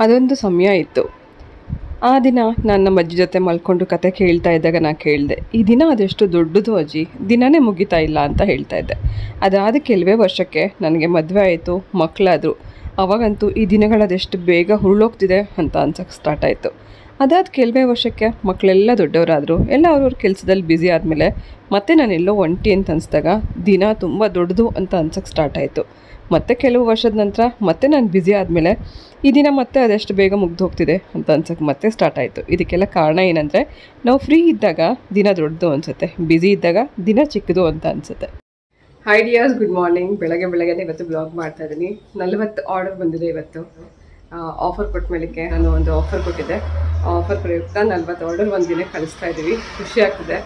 ಅದೊಂದು ಸಮಯ ಇತ್ತು. ಆ ದಿನ ನಾನು ನಮ್ಮ ಅಜ್ಜಿ ಜೊತೆ ಮಲ್ಕೊಂಡು ಕತೆ ಕೇಳ್ತಾ ಇದ್ದಾಗ ನಾನು ಕೇಳಿದೆ, ಈ ದಿನ ಅದೆಷ್ಟು ದೊಡ್ಡದು ಅಜ್ಜಿ, ದಿನವೇ ಮುಗಿತಾ ಇಲ್ಲ ಅಂತ ಹೇಳ್ತಾ ಇದ್ದೆ. ಅದಾದ ಕೆಲವೇ ವರ್ಷಕ್ಕೆ ನನಗೆ ಮದುವೆ ಆಯಿತು, ಮಕ್ಕಳಾದರು. ಅವಾಗಂತೂ ಈ ದಿನಗಳದೆಷ್ಟು ಬೇಗ ಹುರುಳೋಗ್ತಿದೆ ಅಂತ ಅನ್ಸೋಕ್ಕೆ ಸ್ಟಾರ್ಟ್ ಆಯಿತು. ಅದಾದ ಕೆಲವೇ ವರ್ಷಕ್ಕೆ ಮಕ್ಕಳೆಲ್ಲ ದೊಡ್ಡವರಾದರು, ಎಲ್ಲ ಅವ್ರವ್ರ ಕೆಲಸದಲ್ಲಿ ಬ್ಯುಸಿ ಆದಮೇಲೆ ಮತ್ತೆ ನಾನೆಲ್ಲೋ ಒಂಟಿ ಅಂತ ಅನಿಸ್ದಾಗ ದಿನ ತುಂಬ ದೊಡ್ಡದು ಅಂತ ಅನ್ಸೋಕ್ಕೆ ಸ್ಟಾರ್ಟ್ ಆಯಿತು. ಮತ್ತು ಕೆಲವು ವರ್ಷದ ನಂತರ ಮತ್ತೆ ನಾನು ಬ್ಯುಸಿ ಆದಮೇಲೆ ಈ ದಿನ ಮತ್ತೆ ಅದೆಷ್ಟು ಬೇಗ ಮುಗ್ದು ಹೋಗ್ತಿದೆ ಅಂತ ಅನ್ಸೋಕ್ಕೆ ಮತ್ತೆ ಸ್ಟಾರ್ಟ್ ಆಯಿತು. ಇದಕ್ಕೆಲ್ಲ ಕಾರಣ ಏನಂದರೆ, ನಾವು ಫ್ರೀ ಇದ್ದಾಗ ದಿನ ದೊಡ್ಡದು ಅನಿಸುತ್ತೆ, ಬ್ಯುಸಿ ಇದ್ದಾಗ ದಿನ ಚಿಕ್ಕದು ಅಂತ ಅನಿಸುತ್ತೆ. High dears, good morning. ಬೆಳಗ್ಗೆ ಇವತ್ತು ಬ್ಲಾಗ್ ಮಾಡ್ತಾ ಇದ್ದೀನಿ. 40 ಆರ್ಡರ್ ಬಂದಿದೆ ಇವತ್ತು. ಆಫರ್ ಕೊಟ್ಟ ಮೇಲಕ್ಕೆ ನಾನು ಒಂದು ಆಫರ್ ಕೊಟ್ಟಿದ್ದೆ. ಆಫರ್ ಪ್ರಯುಕ್ತ 40 ಆರ್ಡರ್ ಒಂದು ದಿನ ಕಳಿಸ್ತಾ ಇದ್ದೀವಿ. ಖುಷಿ ಆಗ್ತಿದೆ.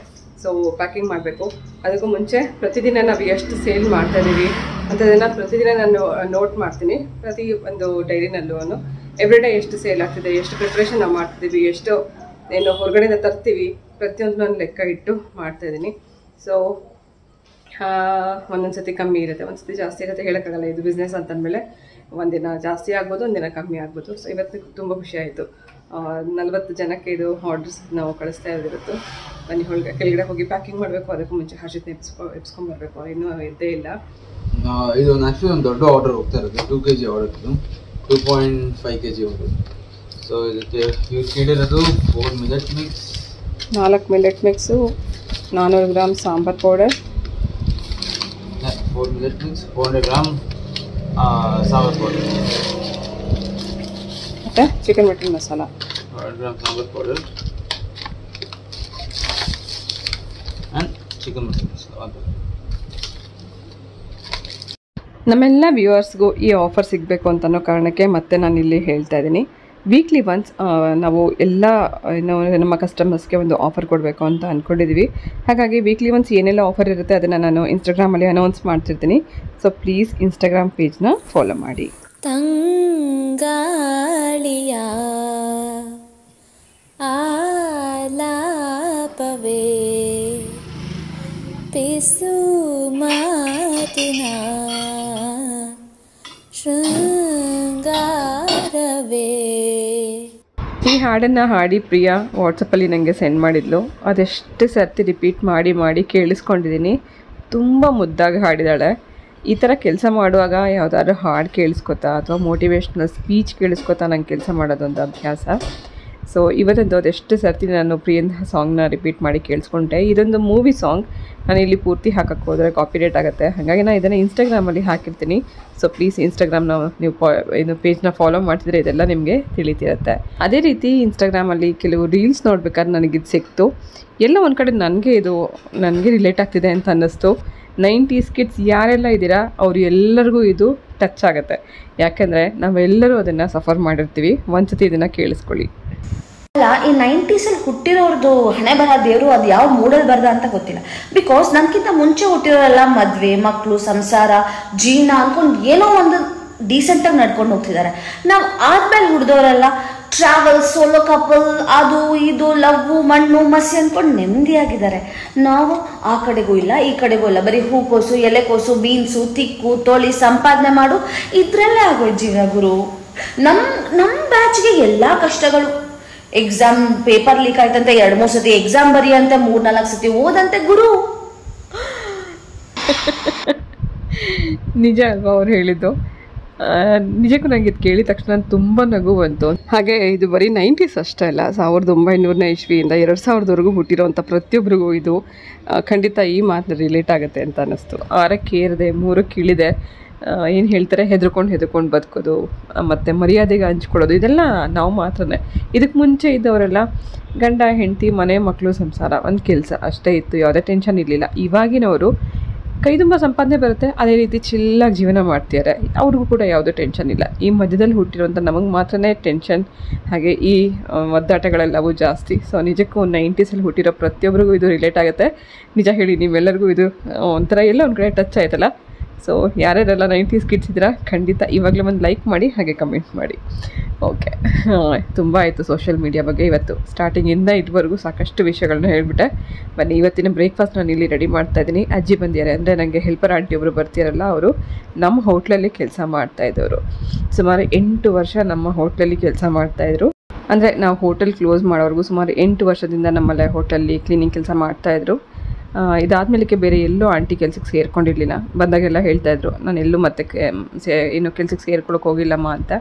ಸೊ ಪ್ಯಾಕಿಂಗ್ ಮಾಡಬೇಕು. ಅದಕ್ಕೂ ಮುಂಚೆ ಪ್ರತಿದಿನ ನಾವು ಎಷ್ಟು ಸೇಲ್ ಮಾಡ್ತಾ ಇದ್ದೀವಿ ಅಂತದನ್ನು ಪ್ರತಿದಿನ ನಾನು ನೋಟ್ ಮಾಡ್ತೀನಿ. ಪ್ರತಿ ಒಂದು ಡೈರಿನಲ್ಲೂ ಎವ್ರಿ ಡೇ ಎಷ್ಟು ಸೇಲ್ ಆಗ್ತಿದೆ, ಎಷ್ಟು ಪ್ರಿಪ್ರೇಷನ್ ನಾವು ಮಾಡ್ತಿದ್ದೀವಿ, ಎಷ್ಟು ಏನು ಹೊರಗಡೆಯಿಂದ ತರ್ತೀವಿ, ಪ್ರತಿಯೊಂದು ನಾನು ಲೆಕ್ಕ ಇಟ್ಟು ಮಾಡ್ತಾಯಿದ್ದೀನಿ. ಸೊ ಒಂದೊಂದು ಸತಿ ಕಮ್ಮಿ ಇರುತ್ತೆ, ಒಂದು ಸತಿ ಜಾಸ್ತಿ ಇರುತ್ತೆ, ಹೇಳೋಕ್ಕಾಗಲ್ಲ. ಇದು ಬಿಸ್ನೆಸ್ ಅಂತಂದಮೇಲೆ ಒಂದಿನ ಜಾಸ್ತಿ ಆಗ್ಬೋದು, ಒಂದಿನ ಕಮ್ಮಿ ಆಗ್ಬೋದು. ಸೊ ಇವತ್ತು ತುಂಬ ಖುಷಿ ಆಯಿತು. 40 ಜನಕ್ಕೆ ಇದು ಆರ್ಡರ್ಸ್ ನಾವು ಕಳಿಸ್ತಾ ಇರೋದಿರುತ್ತೆ. ಬನ್ನಿ ಕೆಳಗಡೆ ಹೋಗಿ ಪ್ಯಾಕಿಂಗ್ ಮಾಡಬೇಕು. ಅದಕ್ಕೂ ಮುಂಚೆ ಹರ್ಷಿತ್ನ ಎಬ್ಸ್ಕೊಂಡ್ಬರ್ಬೇಕು, ಇನ್ನೂ ಎದ್ದೇ ಇಲ್ಲ. ಇದು ಆ್ಯಕ್ಚುಲಿ ಒಂದು ದೊಡ್ಡ ಆರ್ಡರ್ ಹೋಗ್ತಾ ಇರೋದು, 2 kg ಆರ್ಡರ್, ಇದು 2.5 kg ಆರ್ಡರ್. ಸೊ ಇದಕ್ಕೆ ಯೂಸ್ ಮಾಡಿರೋದು 4 millet mix, 4 millet mix, 400 gram sambar powder, 4 millet mix, 400 gram sambar powder, ಮತ್ತು chicken mutton masala, 100 gram sambar powder and chicken mutton masala. ನಮ್ಮೆಲ್ಲ ವ್ಯೂವರ್ಸ್ಗೂ ಈ ಆಫರ್ ಸಿಗಬೇಕು ಅಂತನೋ ಕಾರಣಕ್ಕೆ ಮತ್ತೆ ನಾನು ಇಲ್ಲಿ ಹೇಳ್ತಾ ಇದ್ದೀನಿ. ವೀಕ್ಲಿ ಒನ್ಸ್ ನಾವು ಎಲ್ಲ ನಮ್ಮ ಕಸ್ಟಮರ್ಸ್ಗೆ ಒಂದು ಆಫರ್ ಕೊಡಬೇಕು ಅಂತ ಅಂದ್ಕೊಂಡಿದ್ದೀವಿ. ಹಾಗಾಗಿ ವೀಕ್ಲಿ ಒನ್ಸ್ ಏನೆಲ್ಲ ಆಫರ್ ಇರುತ್ತೆ ಅದನ್ನು ನಾನು ಇನ್ಸ್ಟಾಗ್ರಾಮಲ್ಲಿ ಅನೌನ್ಸ್ ಮಾಡ್ತಿರ್ತೀನಿ. ಸೊ ಪ್ಲೀಸ್ ಇನ್ಸ್ಟಾಗ್ರಾಮ್ ಪೇಜ್ನ ಫಾಲೋ ಮಾಡಿ. ತಂಗಾಳಿಯ ಆಲಾಪವೇ ಪಿಸು ಮಾತಿನ ಶೃಂಗಾರವೇ. ಈ ಹಾಡನ್ನು ಹಾಡಿ ಪ್ರಿಯಾ ವಾಟ್ಸಪ್ಪಲ್ಲಿ ನನಗೆ ಸೆಂಡ್ ಮಾಡಿದ್ಲು. ಅದೆಷ್ಟು ಸರ್ತಿ ರಿಪೀಟ್ ಮಾಡಿ ಕೇಳಿಸ್ಕೊಂಡಿದ್ದೀನಿ. ತುಂಬ ಮುದ್ದಾಗಿ ಹಾಡಿದಾಳೆ. ಈ ಥರ ಕೆಲಸ ಮಾಡುವಾಗ ಯಾವುದಾದ್ರೂ ಹಾಡು ಕೇಳಿಸ್ಕೊತಾ ಅಥವಾ ಮೋಟಿವೇಶ್ನಲ್ ಸ್ಪೀಚ್ ಕೇಳಿಸ್ಕೊತಾ ನಂಗೆ ಕೆಲಸ ಮಾಡೋದೊಂದು ಅಭ್ಯಾಸ. ಸೊ ಇವತ್ತಂದು ಅದೆಷ್ಟು ಸರ್ತಿ ನಾನು ಪ್ರಿಯಂದ ಸಾಂಗ್ನ ರಿಪೀಟ್ ಮಾಡಿ ಕೇಳಿಸ್ಕೊಂಡೆ. ಇದೊಂದು ಮೂವಿ ಸಾಂಗ್, ನಾನು ಇಲ್ಲಿ ಪೂರ್ತಿ ಹಾಕಕ್ಕೆ ಹೋದರೆ ಕಾಪಿರೈಟ್ ಆಗುತ್ತೆ. ಹಾಗಾಗಿ ನಾನು ಇದನ್ನು ಇನ್ಸ್ಟಾಗ್ರಾಮಲ್ಲಿ ಹಾಕಿರ್ತೀನಿ. ಸೊ ಪ್ಲೀಸ್ ಇನ್ಸ್ಟಾಗ್ರಾಮ್ನ ನೀವು ಇದು ಪೇಜ್ನ ಫಾಲೋ ಮಾಡ್ತಿದ್ರೆ ಇದೆಲ್ಲ ನಿಮಗೆ ತಿಳಿತಿರುತ್ತೆ. ಅದೇ ರೀತಿ ಇನ್ಸ್ಟಾಗ್ರಾಮಲ್ಲಿ ಕೆಲವು ರೀಲ್ಸ್ ನೋಡ್ಬೇಕಾದ್ರೆ ನನಗಿದು ಸಿಕ್ತು. ಎಲ್ಲ ಒಂದು ಕಡೆ ನನಗೆ ರಿಲೇಟ್ ಆಗ್ತಿದೆ ಅಂತ ಅನ್ನಿಸ್ತು. 90s ಕಿಡ್ಸ್ ಯಾರೆಲ್ಲ ಇದ್ದೀರಾ ಅವರು ಎಲ್ಲರಿಗೂ ಇದು ಟಚ್ ಆಗುತ್ತೆ. ಯಾಕೆಂದರೆ ನಾವೆಲ್ಲರೂ ಅದನ್ನು ಸಫರ್ ಮಾಡಿರ್ತೀವಿ. ಒಂದ್ಸತಿ ಇದನ್ನು ಕೇಳಿಸ್ಕೊಳ್ಳಿ. ಅಲ್ಲ, ಈ 90s ಹುಟ್ಟಿರೋರ್ದು ಹಣೆ ಬರ ದೇವರು ಅದು ಯಾವ ಮೂಡಲ್ಲಿ ಬರ್ದ ಅಂತ ಗೊತ್ತಿಲ್ಲ. ಬಿಕಾಸ್ ನನ್ಕಿಂತ ಮುಂಚೆ ಹುಟ್ಟಿರೋರೆಲ್ಲ ಮದ್ವೆ, ಮಕ್ಕಳು, ಸಂಸಾರ, ಜೀವನ ಅನ್ಕೊಂಡು ಏನೋ ಒಂದು ಡೀಸೆಂಟಾಗಿ ನಡ್ಕೊಂಡು ಹೋಗ್ತಿದ್ದಾರೆ. ನಾವು ಆದ್ಮೇಲೆ ಹುಡ್ದವರೆಲ್ಲ ಟ್ರಾವೆಲ್, ಸೋಲೋ ಕಪಲ್, ಅದು ಇದು, ಲವ್ವು, ಮಣ್ಣು ಮಸಿ ಅಂದ್ಕೊಂಡು ನೆಮ್ಮದಿಯಾಗಿದ್ದಾರೆ. ನಾವು ಆ ಕಡೆಗೂ ಇಲ್ಲ ಈ ಕಡೆಗೂ ಇಲ್ಲ, ಬರೀ ಹೂಕೋಸು, ಎಲೆಕೋಸು, ಬೀನ್ಸು, ತಿಕ್ಕು, ತೊಳಿ, ಸಂಪಾದನೆ ಮಾಡು, ಇದ್ರಲ್ಲೇ ಆಗೋಯ್ತು ಜೀವನ ಗುರು. ನಮ್ಮ ಬ್ಯಾಚ್ಗೆ ಎಲ್ಲ ಕಷ್ಟಗಳು. ಎಕ್ಸಾಮ್ ಪೇಪರ್ ಲೀಕ್ ಆಯ್ತಂತೆ 2-3 ಸತಿ ಎಕ್ಸಾಮ್ ಬರೆಯಂತೆ, 3-4 ಸತಿ ಓದಂತೆ ಗುರು. ನಿಜ ಅಲ್ವಾ ಅವ್ರು ಹೇಳಿದ್ದು? ನಿಜಕ್ಕೂ ನನಗೆ ಇದು ಕೇಳಿದ ತಕ್ಷಣ ತುಂಬ ನಗು ಬಂತು. ಹಾಗೆ ಇದು ಬರೀ 90s ಅಷ್ಟೇ ಅಲ್ಲ, 1900ನೇ ಇಸ್ವಿಯಿಂದ 2000ವರೆಗೂ ಹುಟ್ಟಿರೋವಂಥ ಪ್ರತಿಯೊಬ್ಬರಿಗೂ ಇದು ಖಂಡಿತ ಈ ಮಾತನ್ನ ರಿಲೇಟ್ ಆಗುತ್ತೆ ಅಂತ ಅನ್ನಿಸ್ತು. 6ಕ್ಕೆ ಏರಿದೆ 3ಕ್ಕೆ ಇಳಿದೆ, ಏನು ಹೇಳ್ತಾರೆ, ಹೆದರ್ಕೊಂಡು ಬದುಕೋದು ಮತ್ತು ಮರ್ಯಾದೆಗೆ ಹಂಚ್ಕೊಳ್ಳೋದು, ಇದೆಲ್ಲ ನಾವು ಮಾತ್ರನೇ. ಇದಕ್ಕೆ ಮುಂಚೆ ಇದ್ದವರೆಲ್ಲ ಗಂಡ ಹೆಂಡತಿ, ಮನೆ, ಮಕ್ಕಳು, ಸಂಸಾರ, ಒಂದು ಕೆಲಸ ಅಷ್ಟೇ ಇತ್ತು, ಯಾವುದೇ ಟೆನ್ಷನ್ ಇರಲಿಲ್ಲ. ಇವಾಗಿನವರು ಕೈ ತುಂಬ ಸಂಪಾದನೆ ಬರುತ್ತೆ, ಅದೇ ರೀತಿ ಚಿಲ್ಲಾಗಿ ಜೀವನ ಮಾಡ್ತಿದ್ದಾರೆ, ಅವ್ರಿಗೂ ಕೂಡ ಯಾವುದೂ ಟೆನ್ಷನ್ ಇಲ್ಲ. ಈ ಮಧ್ಯದಲ್ಲಿ ಹುಟ್ಟಿರೋಂಥ ನಮಗೆ ಮಾತ್ರನೇ ಟೆನ್ಷನ್, ಹಾಗೆ ಈ ಒದ್ದಾಟಗಳೆಲ್ಲವೂ ಜಾಸ್ತಿ. ಸೊ ನಿಜಕ್ಕೂ 90s ಹುಟ್ಟಿರೋ ಪ್ರತಿಯೊಬ್ಬರಿಗೂ ಇದು ರಿಲೇಟ್ ಆಗುತ್ತೆ. ನಿಜ ಹೇಳಿ, ನೀವೆಲ್ಲರಿಗೂ ಇದು ಒಂಥರ ಎಲ್ಲ ಒಂದು ಕಡೆ ಟಚ್ ಆಯ್ತಲ್ಲ. ಸೊ ಯಾರ್ಯಾರೆಲ್ಲ 90s ಕಿಡ್ಸ್ ಇದ್ದೀರಾ ಖಂಡಿತ ಇವಾಗಲೇ ಒಂದು ಲೈಕ್ ಮಾಡಿ ಹಾಗೆ ಕಮೆಂಟ್ ಮಾಡಿ. ಓಕೆ, ತುಂಬ ಆಯಿತು ಸೋಷಿಯಲ್ ಮೀಡಿಯಾ ಬಗ್ಗೆ ಇವತ್ತು. ಸ್ಟಾರ್ಟಿಂಗಿಂದ ಇದುವರೆಗೂ ಸಾಕಷ್ಟು ವಿಷಯಗಳನ್ನ ಹೇಳಿಬಿಟ್ಟೆ. ಬನ್ನಿ, ಇವತ್ತಿನ ಬ್ರೇಕ್ಫಾಸ್ಟ್ ನಾನು ಇಲ್ಲಿ ರೆಡಿ ಮಾಡ್ತಾಯಿದ್ದೀನಿ. ಅಜ್ಜಿ ಬಂದಿದ್ದಾರೆ, ಅಂದರೆ ನನಗೆ ಹೆಲ್ಪರ್ ಆಂಟಿ ಒಬ್ಬರು ಬರ್ತಿರಲ್ಲ, ಅವರು ನಮ್ಮ ಹೋಟ್ಲಲ್ಲಿ ಕೆಲಸ ಮಾಡ್ತಾಯಿದ್ದವರು. ಸುಮಾರು 8 ವರ್ಷ ನಮ್ಮ ಹೋಟ್ಲಲ್ಲಿ ಕೆಲಸ ಮಾಡ್ತಾಯಿದ್ರು. ಅಂದರೆ ನಾವು ಹೋಟೆಲ್ ಕ್ಲೋಸ್ ಮಾಡೋವರೆಗೂ ಸುಮಾರು 8 ವರ್ಷದಿಂದ ನಮ್ಮಲ್ಲೇ ಹೋಟೆಲ್ಲಿ ಕ್ಲೀನಿಂಗ್ ಕೆಲಸ ಮಾಡ್ತಾಯಿದ್ರು. ಇದಾದಮೇಲೆ ಬೇರೆ ಎಲ್ಲೂ ಆಂಟಿ ಕೆಲಸಕ್ಕೆ ಸೇರ್ಕೊಂಡಿರಲಿಲ್ಲ. ಬಂದಾಗೆಲ್ಲ ಹೇಳ್ತಾಯಿದ್ರು, ನಾನು ಎಲ್ಲೂ ಮತ್ತೆ ಇನ್ನು ಕೆಲಸಕ್ಕೆ ಸೇರ್ಕೊಳ್ಳೋಕೆ ಹೋಗಿಲ್ಲಮ್ಮ ಅಂತ.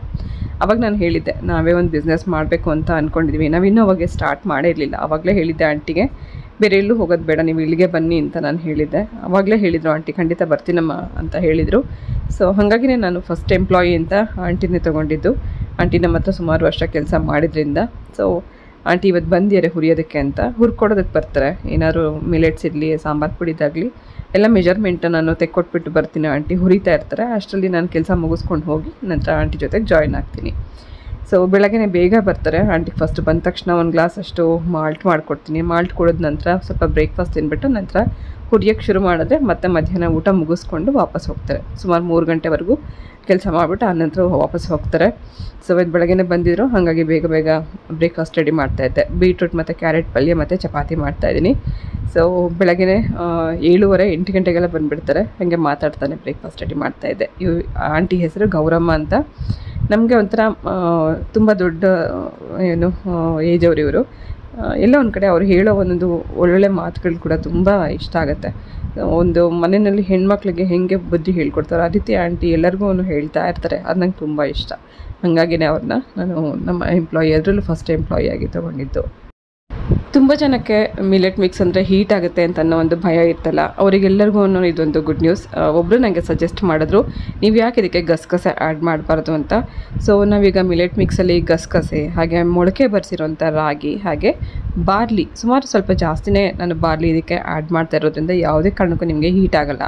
ಅವಾಗ ನಾನು ಹೇಳಿದ್ದೆ, ನಾವೇ ಒಂದು ಬಿಸ್ನೆಸ್ ಮಾಡಬೇಕು ಅಂತ ಅಂದ್ಕೊಂಡಿದ್ವಿ. ನಾವಿನ್ನೂ ಅವಾಗೆ ಸ್ಟಾರ್ಟ್ ಮಾಡೇ ಇರಲಿಲ್ಲ. ಆವಾಗಲೇ ಹೇಳಿದ್ದೆ ಆಂಟಿಗೆ, ಬೇರೆ ಎಲ್ಲೂ ಹೋಗೋದು ಬೇಡ, ನೀವು ಇಲ್ಲಿಗೆ ಬನ್ನಿ ಅಂತ ನಾನು ಹೇಳಿದ್ದೆ. ಆವಾಗಲೇ ಹೇಳಿದರು ಆಂಟಿ, ಖಂಡಿತ ಬರ್ತೀನಮ್ಮ ಅಂತ ಹೇಳಿದರು. ಸೊ ಹಾಗಾಗಿನೇ ನಾನು ಫಸ್ಟ್ ಎಂಪ್ಲಾಯಿ ಅಂತ ಆಂಟಿನೇ ತೊಗೊಂಡಿದ್ದು. ಆಂಟಿ ನಮ್ಮ ಹತ್ರ ಸುಮಾರು ವರ್ಷ ಕೆಲಸ ಮಾಡಿದ್ರಿಂದ. ಸೊ ಆಂಟಿ ಇವತ್ತು ಬಂದಿದ್ದಾರೆ ಹುರಿಯೋದಕ್ಕೆ ಅಂತ. ಹುರ್ಕೊಡೋದಕ್ಕೆ ಬರ್ತಾರೆ. ಏನಾದ್ರು ಮಿಲೆಟ್ಸ್ ಇರಲಿ, ಸಾಂಬಾರು ಪುಡಿದಾಗಲಿ ಎಲ್ಲ ಮೆಜರ್ಮೆಂಟ್ ನಾನು ತೆಕ್ಕೊಟ್ಬಿಟ್ಟು ಬರ್ತೀನಿ. ಆಂಟಿ ಹುರಿತಾ ಇರ್ತಾರೆ. ಅಷ್ಟರಲ್ಲಿ ನಾನು ಕೆಲಸ ಮುಗಿಸ್ಕೊಂಡು ಹೋಗಿ ನಂತರ ಆಂಟಿ ಜೊತೆಗೆ ಜಾಯ್ನ್ ಆಗ್ತೀನಿ. ಸೊ ಬೆಳಗ್ಗೆ ಬೇಗ ಬರ್ತಾರೆ. ಆಂಟಿಗೆ ಫಸ್ಟ್ ಬಂದ ತಕ್ಷಣ ಒಂದು ಗ್ಲಾಸ್ ಅಷ್ಟು ಮಾಲ್ಟ್ ಮಾಡಿಕೊಡ್ತೀನಿ. ಮಾಲ್ಟ್ ಕೊಡಿದ ನಂತರ ಸ್ವಲ್ಪ ಬ್ರೇಕ್ಫಾಸ್ಟ್ ತಿನ್ಬಿಟ್ಟು ನಂತರ ಹುರಿಯೋಕ್ಕೆ ಶುರು ಮಾಡಿದ್ರೆ ಮತ್ತೆ ಮಧ್ಯಾಹ್ನ ಊಟ ಮುಗಿಸ್ಕೊಂಡು ವಾಪಸ್ ಹೋಗ್ತಾರೆ. ಸುಮಾರು 3 ಗಂಟೆವರೆಗೂ ಕೆಲಸ ಮಾಡಿಬಿಟ್ಟು ಆನಂತರ ವಾಪಸ್ ಹೋಗ್ತಾರೆ. ಸೊ ಇದು ಬೆಳಗ್ಗೆ ಬಂದಿದ್ರು, ಹಾಗಾಗಿ ಬೇಗ ಬೇಗ ಬ್ರೇಕ್ಫಾಸ್ಟ್ ರೆಡಿ ಮಾಡ್ತಾಯಿದ್ದೆ. ಬೀಟ್ರೂಟ್ ಮತ್ತು ಕ್ಯಾರೆಟ್ ಪಲ್ಯ ಮತ್ತು ಚಪಾತಿ ಮಾಡ್ತಾಯಿದ್ದೀನಿ. ಸೊ ಬೆಳಗ್ಗೆ 7:30 8 ಗಂಟೆಗೆಲ್ಲ ಬಂದುಬಿಡ್ತಾರೆ. ಹಾಗೆ ಮಾತಾಡ್ತಾನೆ ಬ್ರೇಕ್ಫಾಸ್ಟ್ ರೆಡಿ ಮಾಡ್ತಾಯಿದ್ದೆ. ಆಂಟಿ ಹೆಸರು ಗೌರಮ್ಮ ಅಂತ. ನಮಗೆ ಒಂಥರ ತುಂಬ ದೊಡ್ಡ ಏಜ್ ಅವರು ಇವರು. ಎಲ್ಲ ಒಂದು ಕಡೆ ಅವ್ರು ಹೇಳೋ ಒಂದೊಂದು ಒಳ್ಳೊಳ್ಳೆ ಮಾತುಗಳು ಕೂಡ ತುಂಬ ಇಷ್ಟ ಆಗುತ್ತೆ. ಒಂದು ಮನೆಯಲ್ಲಿ ಹೆಣ್ಮಕ್ಳಿಗೆ ಹೇಗೆ ಬುದ್ಧಿ ಹೇಳ್ಕೊಡ್ತಾರೆ ಆ ರೀತಿ ಆಂಟಿ ಎಲ್ಲರಿಗೂ ಹೇಳ್ತಾ ಇರ್ತಾರೆ. ಅದು ನಂಗೆ ತುಂಬ ಇಷ್ಟ. ಹಾಗಾಗಿನೇ ಅವ್ರನ್ನ ನಾನು ನಮ್ಮ ಎಂಪ್ಲಾಯಿ ಅದರಲ್ಲೂ ಫಸ್ಟ್ ಎಂಪ್ಲಾಯಿ ಆಗಿ ತೊಗೊಂಡಿದ್ದು. ತುಂಬ ಜನಕ್ಕೆ ಮಿಲೆಟ್ ಮಿಕ್ಸ್ ಅಂದರೆ ಹೀಟ್ ಆಗುತ್ತೆ ಅಂತ ಅನ್ನೋ ಒಂದು ಭಯ ಇರ್ತಲ್ಲ, ಅವರಿಗೆಲ್ಲರಿಗೂ ಇದೊಂದು ಗುಡ್ ನ್ಯೂಸ್. ಒಬ್ಬರು ನನಗೆ ಸಜೆಸ್ಟ್ ಮಾಡಿದ್ರು, ನೀವು ಯಾಕೆ ಇದಕ್ಕೆ ಗಸಗಸೆ ಆ್ಯಡ್ ಮಾಡಬಾರ್ದು ಅಂತ. ಸೊ ನಾವೀಗ ಮಿಲೆಟ್ ಮಿಕ್ಸಲ್ಲಿ ಗಸಗಸೆ, ಹಾಗೆ ಮೊಳಕೆ ಬರೆಸಿರೋಂಥ ರಾಗಿ, ಹಾಗೆ ಬಾರ್ಲಿ, ಸುಮಾರು ಸ್ವಲ್ಪ ಜಾಸ್ತಿನೇ ನಾನು ಬಾರ್ಲಿ ಇದಕ್ಕೆ ಆ್ಯಡ್ ಮಾಡ್ತಾ ಇರೋದ್ರಿಂದ ಯಾವುದೇ ಕಾರಣಕ್ಕೂ ನಿಮಗೆ ಹೀಟ್ ಆಗೋಲ್ಲ.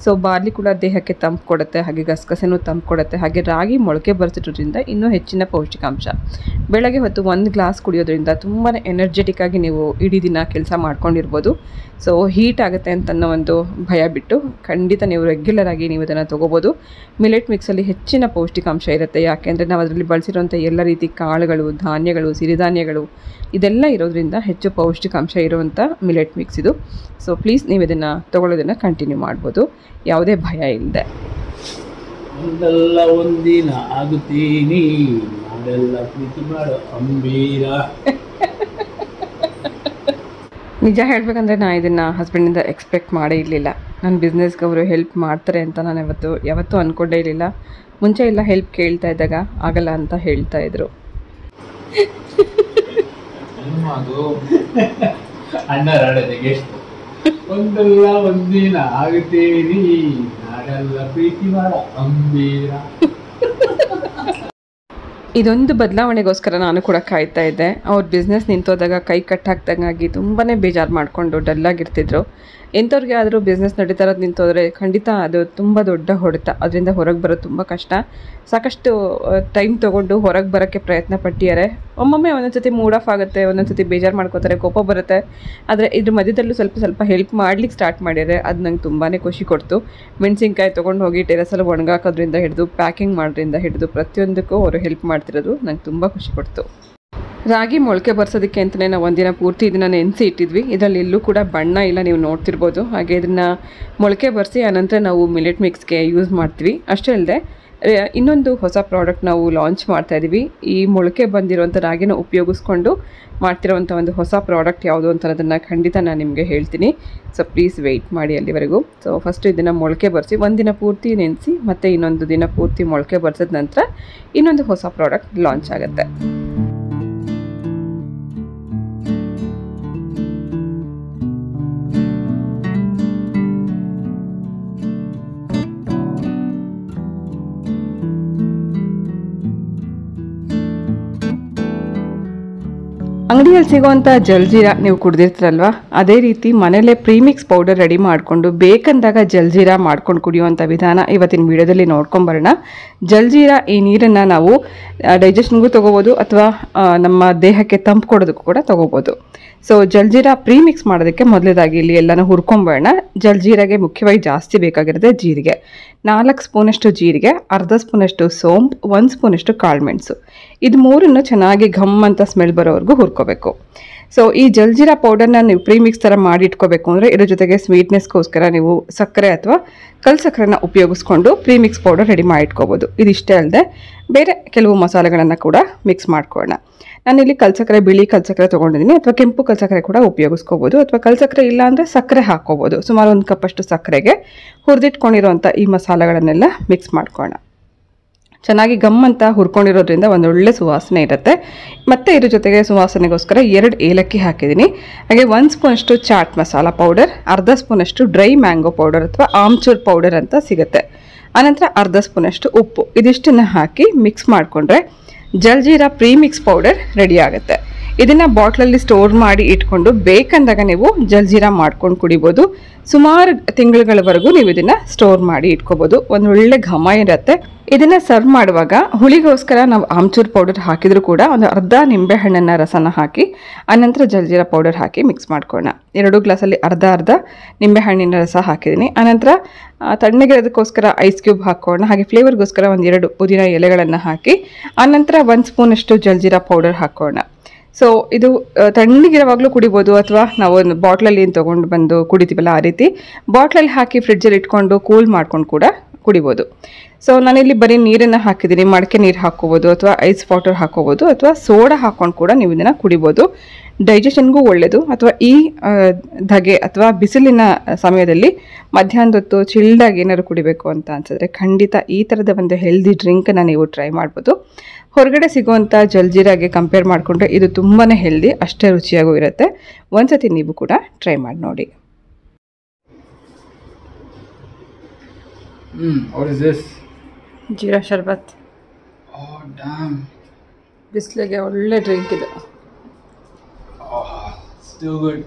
ಸೊ ಬಾರ್ಲಿ ಕೂಡ ದೇಹಕ್ಕೆ ತಂಪು ಕೊಡುತ್ತೆ, ಹಾಗೆ ಗಸಗಸೆನೂ ತಂಪು ಕೊಡುತ್ತೆ. ಹಾಗೆ ರಾಗಿ ಮೊಳಕೆ ಬರೆಸಿರೋದ್ರಿಂದ ಇನ್ನೂ ಹೆಚ್ಚಿನ ಪೌಷ್ಟಿಕಾಂಶ. ಬೆಳಗ್ಗೆ ಹೊತ್ತು 1 ಗ್ಲಾಸ್ ಕುಡಿಯೋದ್ರಿಂದ ತುಂಬಾ ಎನರ್ಜೆಟಿಕ್ ಆಗಿ ನೀವು ಇಡೀ ದಿನ ಕೆಲಸ ಮಾಡ್ಕೊಂಡಿರ್ಬೋದು. ಸೊ ಹೀಟ್ ಆಗುತ್ತೆ ಅಂತನ್ನೋ ಒಂದು ಭಯ ಬಿಟ್ಟು ಖಂಡಿತ ನೀವು ರೆಗ್ಯುಲರ್ ಆಗಿ ನೀವು ಇದನ್ನು ತೊಗೋಬೋದು. ಮಿಲೆಟ್ ಮಿಕ್ಸಲ್ಲಿ ಹೆಚ್ಚಿನ ಪೌಷ್ಟಿಕಾಂಶ ಇರುತ್ತೆ. ಯಾಕೆಂದರೆ ನಾವು ಅದರಲ್ಲಿ ಬಳಸಿರೋಂಥ ಎಲ್ಲ ರೀತಿ ಕಾಳುಗಳು, ಧಾನ್ಯಗಳು, ಸಿರಿಧಾನ್ಯಗಳು ಇದೆಲ್ಲ ಇರೋದ್ರಿಂದ ಹೆಚ್ಚು ಪೌಷ್ಟಿಕಾಂಶ ಇರುವಂಥ ಮಿಲೆಟ್ ಮಿಕ್ಸ್ ಇದು. ಸೊ ಪ್ಲೀಸ್ ನೀವು ಇದನ್ನು ತೊಗೊಳ್ಳೋದನ್ನು ಕಂಟಿನ್ಯೂ ಮಾಡ್ಬೋದು, ಯಾವುದೇ ಭಯ ಇಲ್ಲದೆ. ಒಂದಲ್ಲ ಒಂದಿನ ಆಗುತ್ತೀನಿ, ನಾಡೆಲ್ಲ ಪ್ರೀತಿ ಮಾಡೋ ಅಂಬೀರ. ನಿಜ ಹೇಳಬೇಕಂದ್ರೆ ನಾನು ಇದನ್ನು ಹಸ್ಬೆಂಡಿಂದ ಎಕ್ಸ್ಪೆಕ್ಟ್ ಮಾಡೇ ಇರಲಿಲ್ಲ. ನನ್ನ ಬಿಸ್ನೆಸ್ಗೆ ಅವರು ಹೆಲ್ಪ್ ಮಾಡ್ತಾರೆ ಅಂತ ನಾನು ಯಾವತ್ತೂ ಅಂದ್ಕೊಂಡೇ ಇರಲಿಲ್ಲ. ಮುಂಚೆ ಎಲ್ಲ ಹೆಲ್ಪ್ ಕೇಳ್ತಾ ಇದ್ದಾಗ ಆಗಲ್ಲ ಅಂತ ಹೇಳ್ತಾ ಇದ್ರು. ಅಣ್ಣ ರಾಡೋದಕ್ಕೆ ಎಷ್ಟು ಒಂದಲ್ಲ ಒಂದಿನ ಆಗುತ್ತೀನಿ, ನಾಡೆಲ್ಲ ಪ್ರೀತಿ ಮಾಡೋ ಅಂಬೀರ. ಇದೊಂದು ಬದಲಾವಣೆಗೋಸ್ಕರ ನಾನು ಕೂಡ ಕಾಯ್ತಾ ಇದ್ದೆ. ಅವ್ರ ಬಿಸ್ನೆಸ್ ನಿಂತೋದಾಗ ಕೈ ಕಟ್ಟಾಗ್ದಂಗಾಗಿ ತುಂಬಾ ಬೇಜಾರು ಮಾಡಿಕೊಂಡು ಡಲ್ಲಾಗಿರ್ತಿದ್ರು. ಎಂಥವ್ರಿಗೆ ಆದರೂ ಬಿಸ್ನೆಸ್ ನಡೀತಾ ಇರೋದು ನಿಂತೋದ್ರೆ ಖಂಡಿತ ಅದು ತುಂಬ ದೊಡ್ಡ ಹೊಡೆತ. ಅದರಿಂದ ಹೊರಗೆ ಬರೋದು ತುಂಬ ಕಷ್ಟ. ಸಾಕಷ್ಟು ಟೈಮ್ ತೊಗೊಂಡು ಹೊರಗೆ ಬರೋಕ್ಕೆ ಪ್ರಯತ್ನ ಪಟ್ಟಿದ್ದಾರೆ. ಒಮ್ಮೊಮ್ಮೆ ಒಂದೊಂದು ಸತಿ ಮೂಡ್ ಆಫ್ ಆಗುತ್ತೆ, ಒಂದೊಂದು ಸತಿ ಬೇಜಾರು ಮಾಡ್ಕೋತಾರೆ, ಕೋಪ ಬರುತ್ತೆ. ಆದರೆ ಇದ್ರ ಮಧ್ಯದಲ್ಲೂ ಸ್ವಲ್ಪ ಹೆಲ್ಪ್ ಮಾಡ್ಲಿಕ್ಕೆ ಸ್ಟಾರ್ಟ್ ಮಾಡಿದ್ದಾರೆ. ಅದು ನಂಗೆ ತುಂಬಾ ಖುಷಿ ಕೊಡ್ತು. ಮೆಣಸಿನ್ಕಾಯಿ ತೊಗೊಂಡು ಹೋಗಿ ಟೆರೆಸಲ್ಲಿ ಒಣಗಾಕೋದ್ರಿಂದ ಹಿಡಿದು ಪ್ಯಾಕಿಂಗ್ ಮಾಡೋದ್ರಿಂದ ಹಿಡಿದು ಪ್ರತಿಯೊಂದಕ್ಕೂ ಅವರು ಹೆಲ್ಪ್ ಮಾಡ್ತಿರೋದು ನಂಗೆ ತುಂಬ ಖುಷಿ ಕೊಡ್ತು. ರಾಗಿ ಮೊಳಕೆ ಬರ್ಸೋದಕ್ಕೆ ಅಂತಲೇ ನಾವು ಒಂದಿನ ಪೂರ್ತಿ ಇದನ್ನು ನೆನೆಸಿ ಇಟ್ಟಿದ್ವಿ. ಇದರಲ್ಲಿ ಎಲ್ಲೂ ಕೂಡ ಬಣ್ಣ ಇಲ್ಲ, ನೀವು ನೋಡ್ತಿರ್ಬೋದು. ಹಾಗೆ ಇದನ್ನು ಮೊಳಕೆ ಬರೆಸಿ ಆನಂತರ ನಾವು ಮಿಲೆಟ್ ಮಿಕ್ಸ್ಗೆ ಯೂಸ್ ಮಾಡ್ತೀವಿ. ಅಷ್ಟೇ ಅಲ್ಲದೆ ಇನ್ನೊಂದು ಹೊಸ ಪ್ರಾಡಕ್ಟ್ ನಾವು ಲಾಂಚ್ ಮಾಡ್ತಾಯಿದ್ದೀವಿ. ಈ ಮೊಳಕೆ ಬಂದಿರೋಂಥ ರಾಗಿನ ಉಪಯೋಗಿಸ್ಕೊಂಡು ಮಾಡ್ತಿರೋವಂಥ ಒಂದು ಹೊಸ ಪ್ರಾಡಕ್ಟ್ ಯಾವುದು ಅಂತ ಅದನ್ನು ಖಂಡಿತ ನಾನು ನಿಮಗೆ ಹೇಳ್ತೀನಿ. ಸೊ ಪ್ಲೀಸ್ ವೆಯ್ಟ್ ಮಾಡಿ ಅಲ್ಲಿವರೆಗೂ. ಸೊ ಫಸ್ಟು ಇದನ್ನು ಮೊಳಕೆ ಬರೆಸಿ ಒಂದಿನ ಪೂರ್ತಿ ನೆನೆಸಿ ಮತ್ತು ಇನ್ನೊಂದು ದಿನ ಪೂರ್ತಿ ಮೊಳಕೆ ಬರೆಸಿದ ನಂತರ ಇನ್ನೊಂದು ಹೊಸ ಪ್ರಾಡಕ್ಟ್ ಲಾಂಚ್ ಆಗುತ್ತೆ. ಅಂಗಡಿಯಲ್ಲಿ ಸಿಗೋವಂಥ ಜಲ್ಜೀರಾ ನೀವು ಕುಡ್ದಿರ್ತೀರಲ್ವ, ಅದೇ ರೀತಿ ಮನೇಲೇ ಪ್ರೀಮಿಕ್ಸ್ ಪೌಡರ್ ರೆಡಿ ಮಾಡಿಕೊಂಡು ಬೇಕಂದಾಗ ಜಲ್ಜೀರಾ ಮಾಡ್ಕೊಂಡು ಕುಡಿಯುವಂಥ ವಿಧಾನ ಇವತ್ತಿನ ವಿಡಿಯೋದಲ್ಲಿ ನೋಡ್ಕೊಂಬರೋಣ. ಜಲ್ಜೀರಾ ಈ ನೀರನ್ನು ನಾವು ಡೈಜೆಷನ್ಗೂ ತೊಗೋಬೋದು ಅಥವಾ ನಮ್ಮ ದೇಹಕ್ಕೆ ತಂಪು ಕೊಡೋದಕ್ಕೂ ಕೂಡ ತೊಗೋಬೋದು. ಸೊ ಜಲ್ಜೀರಾ ಪ್ರೀ ಮಿಕ್ಸ್ ಮಾಡೋದಕ್ಕೆ ಮೊದಲೇದಾಗಿ ಇಲ್ಲಿ ಎಲ್ಲನೂ ಹುರ್ಕೊಂಬೇಡ. ಜಲ್ಜೀರಾಗೆ ಮುಖ್ಯವಾಗಿ ಜಾಸ್ತಿ ಬೇಕಾಗಿರೋದೆ ಜೀರಿಗೆ. 4 ಸ್ಪೂನಷ್ಟು ಜೀರಿಗೆ, ಅರ್ಧ ಸ್ಪೂನಷ್ಟು ಸೋಂಪು, 1 ಸ್ಪೂನಷ್ಟು ಕಾಳುಮೆಣಸು. ಇದು ಮೂರನ್ನು ಚೆನ್ನಾಗಿ ಘಮ್ ಅಂತ ಸ್ಮೆಲ್ ಬರೋವರೆಗೂ ಹುರ್ಕೋಬೇಕು. ಸೊ ಈ ಜಲ್ಜೀರಾ ಪೌಡರ್ನ ನೀವು ಪ್ರೀ ಮಿಕ್ಸ್ ಥರ ಮಾಡಿ ಇಟ್ಕೋಬೇಕು ಅಂದರೆ ಇದ್ರ ಜೊತೆಗೆ ಸ್ವೀಟ್ನೆಸ್ಗೋಸ್ಕರ ನೀವು ಸಕ್ಕರೆ ಅಥವಾ ಕಲ್ ಸಕ್ಕರೆನ ಉಪಯೋಗಿಸ್ಕೊಂಡು ಪ್ರೀ ಮಿಕ್ಸ್ ಪೌಡರ್ ರೆಡಿ ಮಾಡಿ ಇಟ್ಕೋಬೋದು. ಇದಿಷ್ಟೇ ಅಲ್ಲದೆ ಬೇರೆ ಕೆಲವು ಮಸಾಲೆಗಳನ್ನು ಕೂಡ ಮಿಕ್ಸ್ ಮಾಡ್ಕೊಳ್ಳೋಣ. ನಾನಿಲ್ಲಿ ಕಲ್ಸಕ್ಕರೆ, ಬಿಳಿ ಕಲ್ಸಕ್ಕರೆ ತೊಗೊಂಡಿದ್ದೀನಿ, ಅಥವಾ ಕೆಂಪು ಕಲ್ಸಕ್ಕರೆ ಕೂಡ ಉಪಯೋಗಿಸ್ಕೋಬೋದು, ಅಥವಾ ಕಲ್ಸಕ್ಕರೆ ಇಲ್ಲ ಅಂದರೆ ಸಕ್ಕರೆ ಹಾಕ್ಕೋಬೋದು. ಸುಮಾರು 1 ಕಪ್ಪಷ್ಟು ಸಕ್ಕರೆಗೆ ಹುರಿದಿಟ್ಕೊಂಡಿರೋಂಥ ಈ ಮಸಾಲೆಗಳನ್ನೆಲ್ಲ ಮಿಕ್ಸ್ ಮಾಡ್ಕೊಳ್ಳೋಣ. ಚೆನ್ನಾಗಿ ಗಮ್ ಅಂತ ಹುರ್ಕೊಂಡಿರೋದ್ರಿಂದ ಒಂದು ಒಳ್ಳೆ ಸುವಾಸನೆ ಇರುತ್ತೆ. ಮತ್ತು ಇದ್ರ ಜೊತೆಗೆ ಸುವಾಸನೆಗೋಸ್ಕರ 2 ಏಲಕ್ಕಿ ಹಾಕಿದ್ದೀನಿ. ಹಾಗೆ 1 ಸ್ಪೂನಷ್ಟು ಚಾಟ್ ಮಸಾಲ ಪೌಡರ್, ಅರ್ಧ ಸ್ಪೂನಷ್ಟು ಡ್ರೈ ಮ್ಯಾಂಗೋ ಪೌಡರ್ ಅಥವಾ ಆಮ್ಚೂರ್ ಪೌಡರ್ ಅಂತ ಸಿಗುತ್ತೆ. ಆನಂತರ ಅರ್ಧ ಸ್ಪೂನಷ್ಟು ಉಪ್ಪು. ಇದಿಷ್ಟನ್ನು ಹಾಕಿ ಮಿಕ್ಸ್ ಮಾಡಿಕೊಂಡ್ರೆ jaljeera pre mix powder ready ಆಗುತ್ತೆ. ಇದನ್ನು ಬಾಟ್ಲಲ್ಲಿ ಸ್ಟೋರ್ ಮಾಡಿ ಇಟ್ಕೊಂಡು ಬೇಕಂದಾಗ ನೀವು ಜಲ್ಜೀರಾ ಮಾಡ್ಕೊಂಡು ಕುಡಿಬೋದು. ಸುಮಾರು ತಿಂಗಳುಗಳವರೆಗೂ ನೀವು ಇದನ್ನು ಸ್ಟೋರ್ ಮಾಡಿ ಇಟ್ಕೋಬೋದು. ಒಂದು ಒಳ್ಳೆ ಘಮ ಇರುತ್ತೆ. ಇದನ್ನು ಸರ್ವ್ ಮಾಡುವಾಗ ಹುಳಿಗೋಸ್ಕರ ನಾವು ಆಮ್ಚೂರ್ ಪೌಡರ್ ಹಾಕಿದರೂ ಕೂಡ ಒಂದು ಅರ್ಧ ನಿಂಬೆಹಣ್ಣನ್ನು ರಸನ ಹಾಕಿ ಆನಂತರ ಜಲ್ಜೀರಾ ಪೌಡರ್ ಹಾಕಿ ಮಿಕ್ಸ್ ಮಾಡ್ಕೊಳ್ಳೋಣ. 2 ಗ್ಲಾಸಲ್ಲಿ ಅರ್ಧ ನಿಂಬೆಹಣ್ಣಿನ ರಸ ಹಾಕಿದ್ದೀನಿ. ಆನಂತರ ತಣ್ಣಗಿರೋದಕ್ಕೋಸ್ಕರ ಐಸ್ ಕ್ಯೂಬ್ ಹಾಕೋಣ. ಹಾಗೆ ಫ್ಲೇವರ್ಗೋಸ್ಕರ 1-2 ಪುದೀನ ಎಲೆಗಳನ್ನು ಹಾಕಿ ಆನಂತರ 1 ಸ್ಪೂನಷ್ಟು ಜಲ್ಜೀರಾ ಪೌಡರ್ ಹಾಕೋಣ. ಸೊ ಇದು ತಣ್ಣಗಿರುವಾಗಲೂ ಕುಡಿಬೋದು, ಅಥವಾ ನಾವು ಒಂದು ಬಾಟ್ಲಲ್ಲಿ ಏನು ತೊಗೊಂಡು ಬಂದು ಕುಡಿತೀವಲ್ಲ ಆ ರೀತಿ ಬಾಟ್ಲಲ್ಲಿ ಹಾಕಿ ಫ್ರಿಡ್ಜಲ್ಲಿ ಇಟ್ಕೊಂಡು ಕೂಲ್ ಮಾಡ್ಕೊಂಡು ಕೂಡ ಕುಡಿಬೋದು. ಸೊ ನಾನಿಲ್ಲಿ ಬರೀ ನೀರನ್ನು ಹಾಕಿದ್ದೀನಿ. ಮಡಕೆ ನೀರು ಹಾಕ್ಕೋಬೋದು, ಅಥವಾ ಐಸ್ ವಾಟರ್ ಹಾಕ್ಕೋಬೋದು, ಅಥವಾ ಸೋಡಾ ಹಾಕ್ಕೊಂಡು ಕೂಡ ನೀವು ಇದನ್ನು ಕುಡಿಬೋದು. ಡೈಜೆಷನ್ಗೂ ಒಳ್ಳೆಯದು. ಅಥವಾ ಈ ಧಗೆ ಅಥವಾ ಬಿಸಿಲಿನ ಸಮಯದಲ್ಲಿ ಮಧ್ಯಾಹ್ನದ ಹೊತ್ತು ಚಿಲ್ಡಾಗಿ ಏನಾದ್ರು ಕುಡಿಬೇಕು ಅಂತ ಅನ್ಸಿದ್ರೆ ಖಂಡಿತ ಈ ಥರದ ಒಂದು ಹೆಲ್ದಿ ಡ್ರಿಂಕನ್ನು ನೀವು ಟ್ರೈ ಮಾಡ್ಬೋದು. ಹೊರಗಡೆ ಸಿಗುವಂಥ ಜಲ್ಜೀರಾಗೆ ಕಂಪೇರ್ ಮಾಡಿಕೊಂಡ್ರೆ ಇದು ತುಂಬಾ ಹೆಲ್ದಿ, ಅಷ್ಟೇ ರುಚಿಯಾಗೂ ಇರುತ್ತೆ. ಒಂದ್ಸತಿ ನೀವು ಕೂಡ ಟ್ರೈ ಮಾಡಿ ನೋಡಿ. What is this? Jeera sharbat. Oh damn. ಬಿಸಿಲಿಗೆ ಒಳ್ಳೆ ಡ್ರಿಂಕ್ ಇದು. It's too good.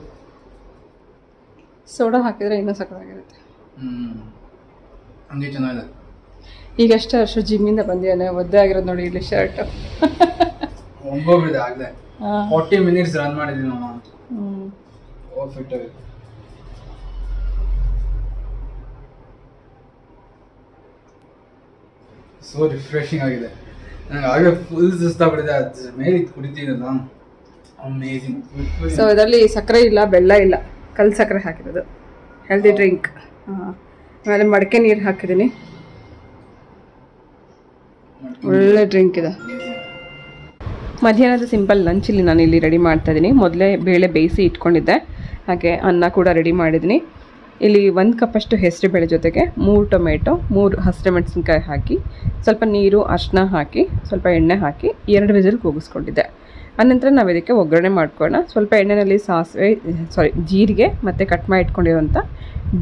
ಸೋಡಾ ಹಾಕಿದರೆ ಇನ್ನೂ ಸಕ್ಕತ್ತಾಗಿರುತ್ತೆ. ಹಂಗೆ ಚೆನ್ನಾಗಿದೆ. ಈಗ ಅಷ್ಟೇ ವರ್ಷ ಜಿಮ್ಮಿಂದ ಬಂದಿದ್ದಾನೆ, ಒದ್ದೆ ಆಗಿರೋದು ನೋಡಿ ಇಲ್ಲಿ ಶರ್ಟ್. ಒಂಬೋಗ್ಬಿಡಿದೆ ಆಗಲೇ. 40 ಮಿನಿಟ್ಸ್ ರನ್ ಮಾಡಿದ್ದೀನಿ ನಾನು. ಫಿಟ್ ಆಗಿದೆ. ಸೊ ರಿಫ್ರೆಶಿಂಗ್ ಆಗಿದೆ. ನನಗೆ ಆಗಲೇ ಫುಲ್ ಸುಸ್ತಾಗ್ಬಿಟ್ಟಿದೆ. ಅದ್ರ ಮೇಲೆ ಇದು ಕುಡಿತೀನಲ್ಲ, ಅಮೇಝಿಂಗ್. ಸೊ ಇದರಲ್ಲಿ ಸಕ್ಕರೆ ಇಲ್ಲ, ಬೆಲ್ಲ ಇಲ್ಲ, ಕಲ್ ಸಕ್ಕರೆ ಹಾಕಿರೋದು ಹೆಲ್ದಿ ಡ್ರಿಂಕ್. ಆಮೇಲೆ ಮಡಕೆ ನೀರು ಹಾಕಿದ್ದೀನಿ. ಒಳ್ಳೆ ಡ್ರಿಂಕ್ ಇದೆ. ಮಧ್ಯಾಹ್ನದ ಸಿಂಪಲ್ ಲಂಚ್ ಇಲ್ಲಿ ನಾನು ಇಲ್ಲಿ ರೆಡಿ ಮಾಡ್ತಾ ಇದ್ದೀನಿ. ಮೊದಲೇ ಬೇಳೆ ಬೇಯಿಸಿ ಇಟ್ಕೊಂಡಿದ್ದೆ, ಹಾಗೆ ಅನ್ನ ಕೂಡ ರೆಡಿ ಮಾಡಿದ್ದೀನಿ. ಇಲ್ಲಿ 1 ಕಪ್ಪಷ್ಟು ಹೆಸರುಬೇಳೆ ಜೊತೆಗೆ 3 ಟೊಮೆಟೊ, 3 ಹಸಿಮೆಣಸಿನ್ಕಾಯಿ ಹಾಕಿ ಸ್ವಲ್ಪ ನೀರು, ಅರಿಶಿನ ಹಾಕಿ ಸ್ವಲ್ಪ ಎಣ್ಣೆ ಹಾಕಿ 2 ವಿಸಿಲ್ ಕೂಗಿಸ್ಕೊಂಡಿದ್ದೆ. ಆನಂತರ ನಾವು ಇದಕ್ಕೆ ಒಗ್ಗರಣೆ ಮಾಡ್ಕೊಳ್ಳೋಣ. ಸ್ವಲ್ಪ ಎಣ್ಣೆಯಲ್ಲಿ ಜೀರಿಗೆ ಮತ್ತು ಕಟ್ ಮಾಡಿ ಇಟ್ಕೊಂಡಿರೋಂಥ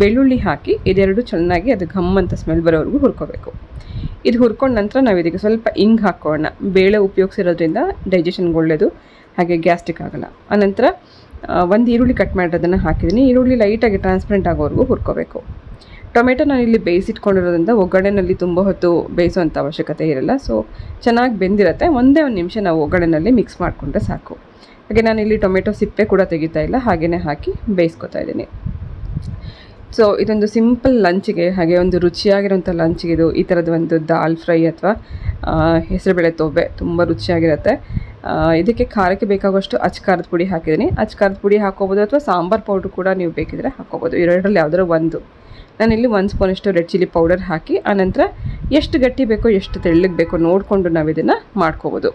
ಬೆಳ್ಳುಳ್ಳಿ ಹಾಕಿ ಇದೆರಡು ಚೆನ್ನಾಗಿ ಅದು ಘಮ್ ಅಂತ ಸ್ಮೆಲ್ ಬರೋವರೆಗೂ ಹುರ್ಕೋಬೇಕು. ಇದು ಹುರ್ಕೊಂಡ ನಂತರ ನಾವು ಇದಕ್ಕೆ ಸ್ವಲ್ಪ ಇಂಗು ಹಾಕೋಣ. ಬೇಳೆ ಉಪಯೋಗಿಸಿರೋದ್ರಿಂದ ಡೈಜೆಷನ್ಗೆ ಒಳ್ಳೆಯದು, ಹಾಗೆ ಗ್ಯಾಸ್ಟ್ರಿಕ್ ಆಗೋಲ್ಲ. ಆನಂತರ 1 ಈರುಳ್ಳಿ ಕಟ್ ಮಾಡಿರೋದನ್ನು ಹಾಕಿದ್ದೀನಿ. ಈರುಳ್ಳಿ ಲೈಟಾಗಿ ಟ್ರಾನ್ಸ್ಪರೆಂಟ್ ಆಗೋವರೆಗೂ ಹುರ್ಕೋಬೇಕು. ಟೊಮೆಟೊ ನಾನು ಇಲ್ಲಿ ಬೇಯಿಸಿಟ್ಕೊಂಡಿರೋದ್ರಿಂದ ಒಗ್ಗರಣೆಯಲ್ಲಿ ತುಂಬ ಹೊತ್ತು ಬೇಯಿಸೋವಂಥ ಅವಶ್ಯಕತೆ ಇರಲ್ಲ. ಸೊ ಚೆನ್ನಾಗಿ ಬೆಂದಿರುತ್ತೆ. ಒಂದೇ 1 ನಿಮಿಷ ನಾವು ಒಗ್ಗರಣೆಯಲ್ಲಿ ಮಿಕ್ಸ್ ಮಾಡಿಕೊಂಡ್ರೆ ಸಾಕು. ಹಾಗೆ ನಾನು ಇಲ್ಲಿ ಟೊಮೆಟೊ ಸಿಪ್ಪೆ ಕೂಡ ತೆಗಿತಾ ಇಲ್ಲ, ಹಾಗೆಯೇ ಹಾಕಿ ಬೇಯಿಸ್ಕೊತಾ ಇದ್ದೀನಿ. ಸೊ ಇದೊಂದು ಸಿಂಪಲ್ ಲಂಚಿಗೆ, ಹಾಗೆ ಒಂದು ರುಚಿಯಾಗಿರೋಂಥ ಲಂಚಿಗೆ ಇದು ಈ ಥರದ ಒಂದು ದಾಲ್ ಫ್ರೈ ಅಥವಾ ಹೆಸರುಬೇಳೆ ತೊವ್ವೆ ತುಂಬ ರುಚಿಯಾಗಿರುತ್ತೆ. ಇದಕ್ಕೆ ಖಾರಕ್ಕೆ ಬೇಕಾಗುವಷ್ಟು ಅಚ್ಕಾರದ ಪುಡಿ ಹಾಕಿದ್ದೀನಿ. ಅಚ್ಕಾರದ ಪುಡಿ ಹಾಕೋಬೋದು, ಅಥವಾ ಸಾಂಬಾರು ಪೌಡ್ರ್ ಕೂಡ ನೀವು ಬೇಕಿದ್ರೆ ಹಾಕೋಬೋದು. ಇವೆರಡರಲ್ಲಿ ಯಾವುದಾದ್ರು ಒಂದು. ನಾನಿಲ್ಲಿ 1 ಸ್ಪೂನಷ್ಟು ರೆಡ್ ಚಿಲ್ಲಿ ಪೌಡರ್ ಹಾಕಿ ಆನಂತರ ಎಷ್ಟು ಗಟ್ಟಿ ಬೇಕೋ ಎಷ್ಟು ತೆಳ್ಳಗೆ ಬೇಕೋ ನೋಡಿಕೊಂಡು ನಾವು ಇದನ್ನು ಮಾಡ್ಕೋಬೋದು.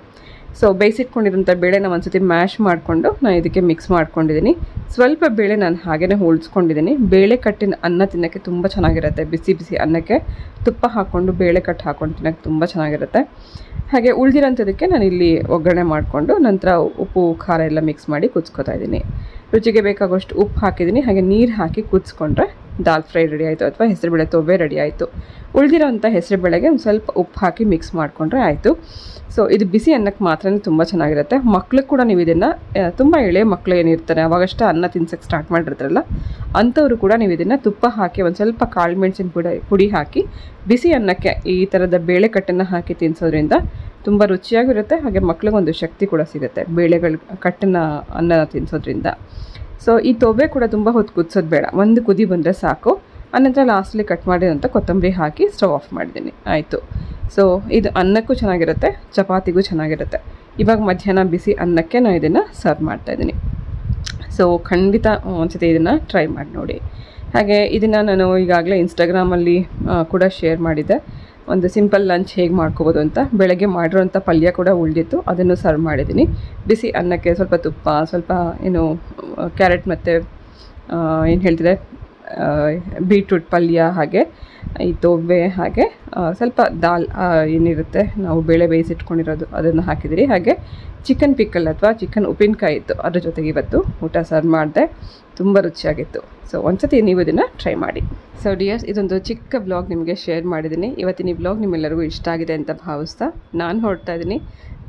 ಸೊ ಬೇಯಿಸಿಟ್ಕೊಂಡಿರೋಂಥ ಬೇಳೆನ ಒಂದ್ಸತಿ ಮ್ಯಾಶ್ ಮಾಡಿಕೊಂಡು ನಾನು ಇದಕ್ಕೆ ಮಿಕ್ಸ್ ಮಾಡ್ಕೊಂಡಿದ್ದೀನಿ. ಸ್ವಲ್ಪ ಬೇಳೆ ನಾನು ಹಾಗೇ ಉಳಿಸ್ಕೊಂಡಿದ್ದೀನಿ. ಬೇಳೆ ಕಟ್ಟಿನ ಅನ್ನ ತಿನ್ನೋಕ್ಕೆ ತುಂಬ ಚೆನ್ನಾಗಿರುತ್ತೆ. ಬಿಸಿ ಬಿಸಿ ಅನ್ನಕ್ಕೆ ತುಪ್ಪ ಹಾಕ್ಕೊಂಡು ಬೇಳೆ ಕಟ್ಟು ಹಾಕ್ಕೊಂಡು ತಿನ್ನೋಕ್ಕೆ ತುಂಬ ಚೆನ್ನಾಗಿರುತ್ತೆ. ಹಾಗೆ ಉಳಿದಿರೋಂಥದಕ್ಕೆ ನಾನು ಇಲ್ಲಿ ಒಗ್ಗರಣೆ ಮಾಡಿಕೊಂಡು ನಂತರ ಉಪ್ಪು ಖಾರ ಎಲ್ಲ ಮಿಕ್ಸ್ ಮಾಡಿ ಕುದಿಸ್ಕೊತಾ ಇದ್ದೀನಿ. ರುಚಿಗೆ ಬೇಕಾಗುವಷ್ಟು ಉಪ್ಪು ಹಾಕಿದ್ದೀನಿ. ಹಾಗೆ ನೀರು ಹಾಕಿ ಕುದಿಸ್ಕೊಂಡ್ರೆ ದಾಲ್ ಫ್ರೈ ರೆಡಿ ಆಯಿತು, ಅಥವಾ ಹೆಸರುಬೇಳೆ ತೊವ್ವೆ ರೆಡಿ ಆಯಿತು. ಉಳಿದಿರೋಂಥ ಹೆಸರುಬೇಳೆಗೆ ಒಂದು ಸ್ವಲ್ಪ ಉಪ್ಪು ಹಾಕಿ ಮಿಕ್ಸ್ ಮಾಡಿಕೊಂಡ್ರೆ ಆಯಿತು. ಸೊ ಇದು ಬಿಸಿ ಅನ್ನಕ್ಕೆ ಮಾತ್ರ ತುಂಬ ಚೆನ್ನಾಗಿರುತ್ತೆ. ಮಕ್ಳಿಗೆ ಕೂಡ ನೀವು ಇದನ್ನು, ತುಂಬ ಎಳೆ ಮಕ್ಕಳು ಏನಿರ್ತಾರೆ ಅವಾಗಷ್ಟೇ ಅನ್ನ ತಿನ್ಸೋಕ್ಕೆ ಸ್ಟಾರ್ಟ್ ಮಾಡಿರ್ತಾರಲ್ಲ ಅಂಥವರು ಕೂಡ ನೀವು ಇದನ್ನು ತುಪ್ಪ ಹಾಕಿ ಒಂದು ಸ್ವಲ್ಪ ಕಾಳು ಮೆಣಸಿನ ಪುಡಿ ಹಾಕಿ ಬಿಸಿ ಅನ್ನಕ್ಕೆ ಈ ಥರದ ಬೇಳೆ ಕಟ್ಟನ್ನು ಹಾಕಿ ತಿನ್ನಿಸೋದ್ರಿಂದ ತುಂಬ ರುಚಿಯಾಗಿರುತ್ತೆ, ಹಾಗೆ ಮಕ್ಳಿಗೊಂದು ಶಕ್ತಿ ಕೂಡ ಸಿಗುತ್ತೆ ಬೇಳೆಗಳು ಕಟ್ಟಿನ ಅನ್ನ ತಿನ್ನಿಸೋದ್ರಿಂದ. ಸೊ ಈ ತೊವೆ ಕೂಡ ತುಂಬ ಹೊತ್ತು ಕುದಿಸೋದು ಬೇಡ, ಒಂದು ಕುದಿ ಬಂದರೆ ಸಾಕು. ಆನಂತರ ಲಾಸ್ಟಲ್ಲಿ ಕಟ್ ಮಾಡಿದಂಥ ಕೊತ್ತಂಬರಿ ಹಾಕಿ ಸ್ಟವ್ ಆಫ್ ಮಾಡಿದ್ದೀನಿ. ಆಯಿತು. ಸೊ ಇದು ಅನ್ನಕ್ಕೂ ಚೆನ್ನಾಗಿರುತ್ತೆ, ಚಪಾತಿಗೂ ಚೆನ್ನಾಗಿರುತ್ತೆ. ಇವಾಗ ಮಧ್ಯಾಹ್ನ ಬಿಸಿ ಅನ್ನಕ್ಕೆ ನಾನು ಇದನ್ನು ಸರ್ವ್ ಮಾಡ್ತಾಯಿದ್ದೀನಿ. ಸೊ ಖಂಡಿತ ಒಂದ್ಸತಿ ಇದನ್ನು ಟ್ರೈ ಮಾಡಿ ನೋಡಿ. ಹಾಗೆ ಇದನ್ನು ನಾನು ಈಗಾಗಲೇ ಇನ್ಸ್ಟಾಗ್ರಾಮಲ್ಲಿ ಕೂಡ ಶೇರ್ ಮಾಡಿದ್ದೆ, ಒಂದು ಸಿಂಪಲ್ ಲಂಚ್ ಹೇಗೆ ಮಾಡ್ಕೋಬೋದು ಅಂತ. ಬೆಳಗ್ಗೆ ಮಾಡಿರೋಂಥ ಪಲ್ಯ ಕೂಡ ಉಳಿದಿತ್ತು, ಅದನ್ನು ಸರ್ವ್ ಮಾಡಿದ್ದೀನಿ. ಬಿಸಿ ಅನ್ನಕ್ಕೆ ಸ್ವಲ್ಪ ತುಪ್ಪ, ಸ್ವಲ್ಪ ಏನು ಕ್ಯಾರೆಟ್ ಮತ್ತು ಏನು ಹೇಳ್ತಿದೆ ಬೀಟ್ರೂಟ್ ಪಲ್ಯ, ಹಾಗೆ ಈ ತೊವ್ವೆ, ಹಾಗೆ ಸ್ವಲ್ಪ ದಾಲ್ ಏನಿರುತ್ತೆ ನಾವು ಬೇಳೆ ಬೇಯಿಸಿಟ್ಕೊಂಡಿರೋದು ಅದನ್ನು ಹಾಕಿದಿರಿ. ಹಾಗೆ ಚಿಕನ್ ಪಿಕ್ಕಲ್ ಅಥವಾ ಚಿಕನ್ ಉಪ್ಪಿನಕಾಯಿ ಇತ್ತು, ಅದ್ರ ಜೊತೆಗೆ ಇವತ್ತು ಊಟ ಸರ್ವ್ ಮಾಡಿದೆ. ತುಂಬ ರುಚಿಯಾಗಿತ್ತು. ಸೊ ಒಂದ್ಸತಿ ನೀವು ಇದನ್ನು ಟ್ರೈ ಮಾಡಿ. ಸೊ ಡಿಯರ್ಸ್, ಇದೊಂದು ಚಿಕ್ಕ ಬ್ಲಾಗ್ ನಿಮಗೆ ಶೇರ್ ಮಾಡಿದ್ದೀನಿ. ಇವತ್ತಿನ ಈ ಬ್ಲಾಗ್ ನಿಮ್ಮೆಲ್ಲರಿಗೂ ಇಷ್ಟ ಆಗಿದೆ ಅಂತ ಭಾವಿಸ್ತಾ ನಾನು ಹೊರಡ್ತಾ ಇದ್ದೀನಿ.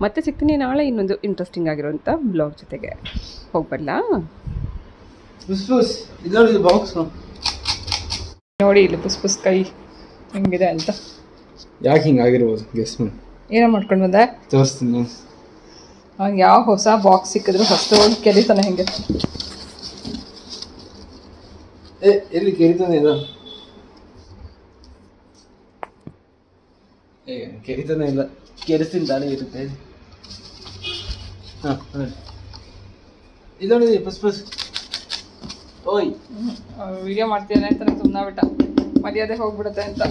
ಮತ್ತೆ ಸಿಗ್ತೀನಿ ನಾಳೆ ಇನ್ನೊಂದು ಇಂಟ್ರೆಸ್ಟಿಂಗ್ ಆಗಿರೋಂಥ ಬ್ಲಾಗ್ ಜೊತೆಗೆ. ಹೋಗ್ಬರ್ಲಾ? ಬಾಕ್ಸ್ ನೋಡಿ ಇಲ್ಲಿ ಪುಸ್ ಕೈ ಹೆಂಗಿದೆ ಅಂತ. ಯಾಕೆ ಹಿಂಗಾಗಿರ್ಬೋದು ಗೆಸ್ ಮಾಡಿ. ಏನೋ ಮಾಡ್ಕೊಂಡು ಬಂದೆ? ತೋರಿಸ್ತೀನಿ. ಅವ್ನಿಗೆ ಯಾವ ಹೊಸ ಬಾಕ್ಸ್ ಸಿಕ್ಕಿದ್ರು ಫಸ್ಟ್ ಹೋಗಿ ಕೆರಿತಾನೆ ಹೆಂಗೆ. ಎಲ್ಲಿ ಕೆರಿತಾನೆ ಇದು? ಕೆರಿತಾನೆ ಇಲ್ಲ, ಕೆರಿಸ್ತೀನಿ ತಾನೇ ಇರುತ್ತೆ. ಹಾಂ ಇದು ನೋಡಿ ಪುಸ್ ಓಯ್ ವಿಡಿಯೋ ಮಾಡ್ತೀನಿ ಅಂತ ಸುಮ್ಮನೆ ಬಿಟ್ಟ, ಮರ್ಯಾದೆ ಹೋಗ್ಬಿಡುತ್ತೆ ಅಂತ.